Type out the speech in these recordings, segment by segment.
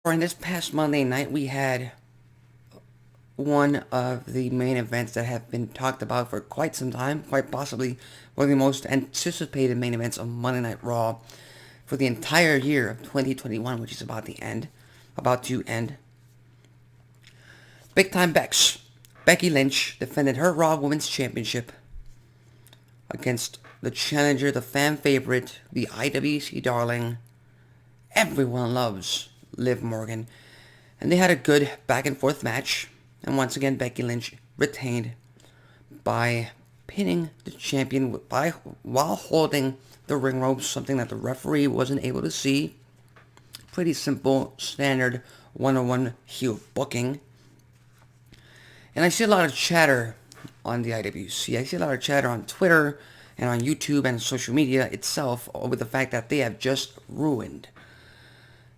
In this past Monday night, we had one of the main events that have been talked about for quite some time, quite possibly one of the most anticipated main events of Monday Night Raw for the entire year of 2021, which is about to end. Big time Becky Lynch defended her Raw Women's Championship against the challenger, the fan favorite, the IWC darling, everyone loves Liv Morgan. And they had a good back and forth match. And once again, Becky Lynch retained by pinning the champion while holding the ring ropes, something that the referee wasn't able to see. Pretty simple, standard one-on-one heel booking. And I see a lot of chatter on the IWC. I see a lot of chatter on Twitter and on YouTube and social media itself with the fact that they have just ruined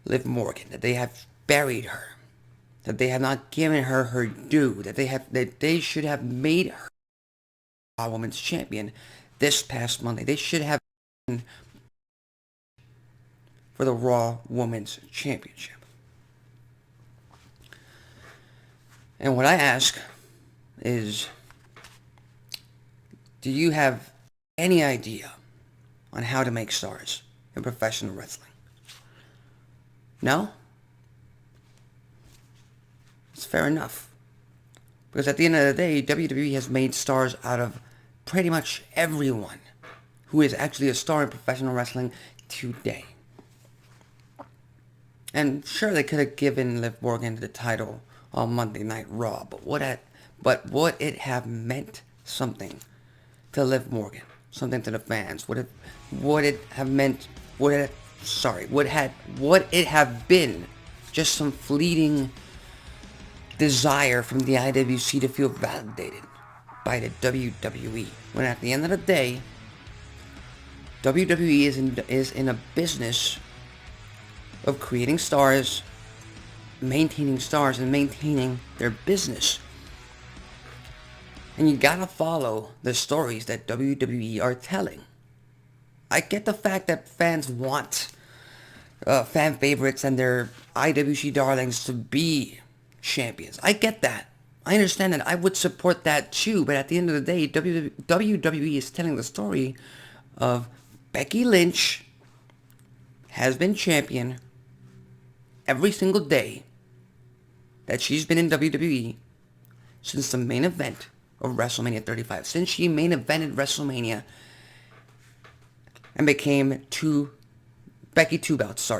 Liv Morgan, that they have buried her, that they have not given her her due, that they should have made her Raw Women's Champion this past Monday. They should have been for the Raw Women's Championship. And what I ask is, do you have any idea on how to make stars in professional wrestling? No? It's fair enough. Because at the end of the day, WWE has made stars out of pretty much everyone who is actually a star in professional wrestling today. And sure, they could have given Liv Morgan the title on Monday Night Raw, but would it have meant something to Liv Morgan, something to the fans? Would it have been just some fleeting desire from the IWC to feel validated by the WWE? When at the end of the day, WWE is in a business of creating stars, maintaining stars, and maintaining their business. And you gotta follow the stories that WWE are telling. I get the fact that fans want fan favorites and their IWC darlings to be champions. I get that. I understand that. I would support that too. But at the end of the day, WWE is telling the story of Becky Lynch has been champion every single day that she's been in WWE since the main event of WrestleMania 35. Since she main evented WrestleMania and became Becky Two Belts.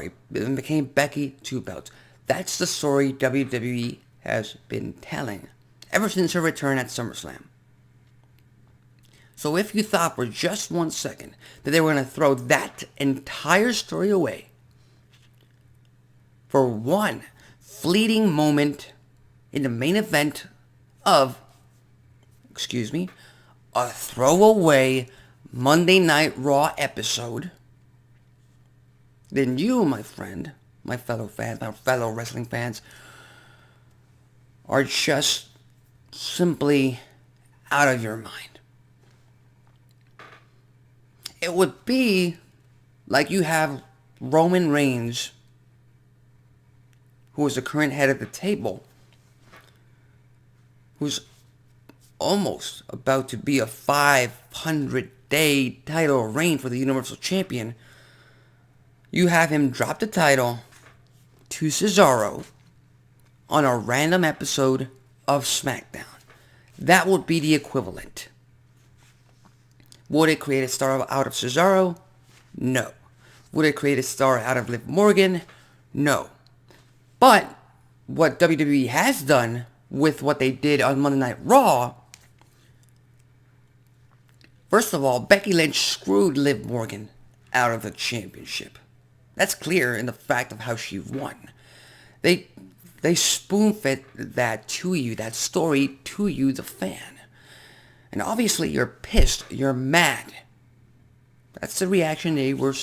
That's the story WWE has been telling ever since her return at SummerSlam. So if you thought for just 1 second that they were going to throw that entire story away for one fleeting moment in the main event of, a throwaway Monday Night Raw episode, then you, my friend, my fellow wrestling fans, are just simply out of your mind. It would be like you have Roman Reigns, who is the current head of the table, who's almost about to be a 500-day title reign for the Universal Champion. You have him drop the title to Cesaro on a random episode of SmackDown. That would be the equivalent. Would it create a star out of Cesaro? No. Would it create a star out of Liv Morgan? No. But what WWE has done with what they did on Monday Night Raw, first of all, Becky Lynch screwed Liv Morgan out of the championship. That's clear in the fact of how she won. They spoon-fed that to you, that story to you, the fan. And obviously you're pissed, you're mad. That's the reaction they were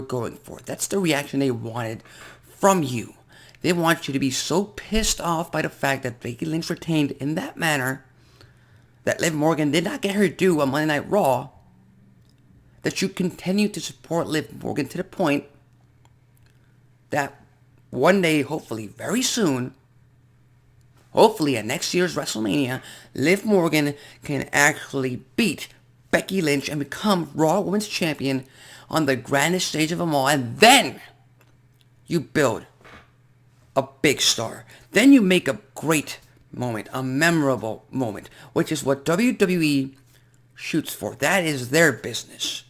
going for. That's the reaction they wanted from you. They want you to be so pissed off by the fact that Becky Lynch retained in that manner, that Liv Morgan did not get her due on Monday Night Raw, that you continue to support Liv Morgan to the point that one day, hopefully very soon, hopefully at next year's WrestleMania, Liv Morgan can actually beat Becky Lynch and become Raw Women's Champion on the grandest stage of them all. And then you build a big star. Then you make a great moment, a memorable moment, which is what WWE shoots for. That is their business.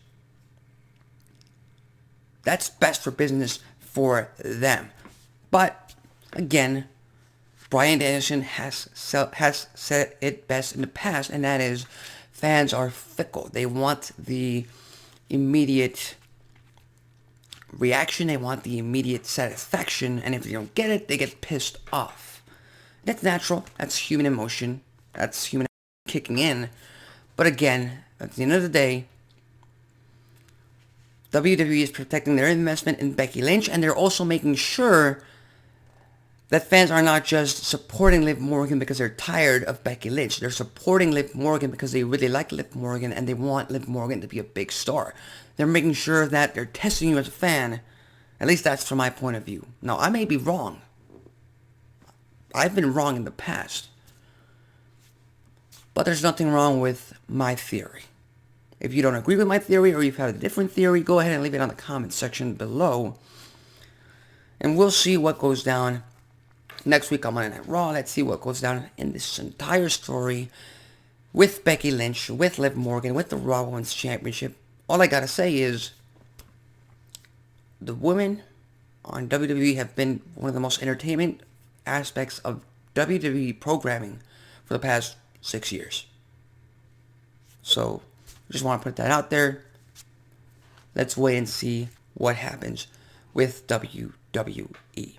That's best for business for them. But again, Bryan Danielson has said it best in the past, and that is fans are fickle. They want the immediate reaction. They want the immediate satisfaction, and if they don't get it, they get pissed off. That's natural. That's human emotion. That's human kicking in. But again, at the end of the day, WWE is protecting their investment in Becky Lynch, and they're also making sure that fans are not just supporting Liv Morgan because they're tired of Becky Lynch. They're supporting Liv Morgan because they really like Liv Morgan and they want Liv Morgan to be a big star. They're making sure that they're testing you as a fan. At least that's from my point of view. Now, I may be wrong. I've been wrong in the past. But there's nothing wrong with my theory. If you don't agree with my theory or you've had a different theory, go ahead and leave it on the comment section below. And we'll see what goes down next week on Monday Night Raw. Let's see what goes down in this entire story with Becky Lynch, with Liv Morgan, with the Raw Women's Championship. All I gotta say is the women on WWE have been one of the most entertainment aspects of WWE programming for the past 6 years. So, I just want to put that out there. Let's wait and see what happens with WWE.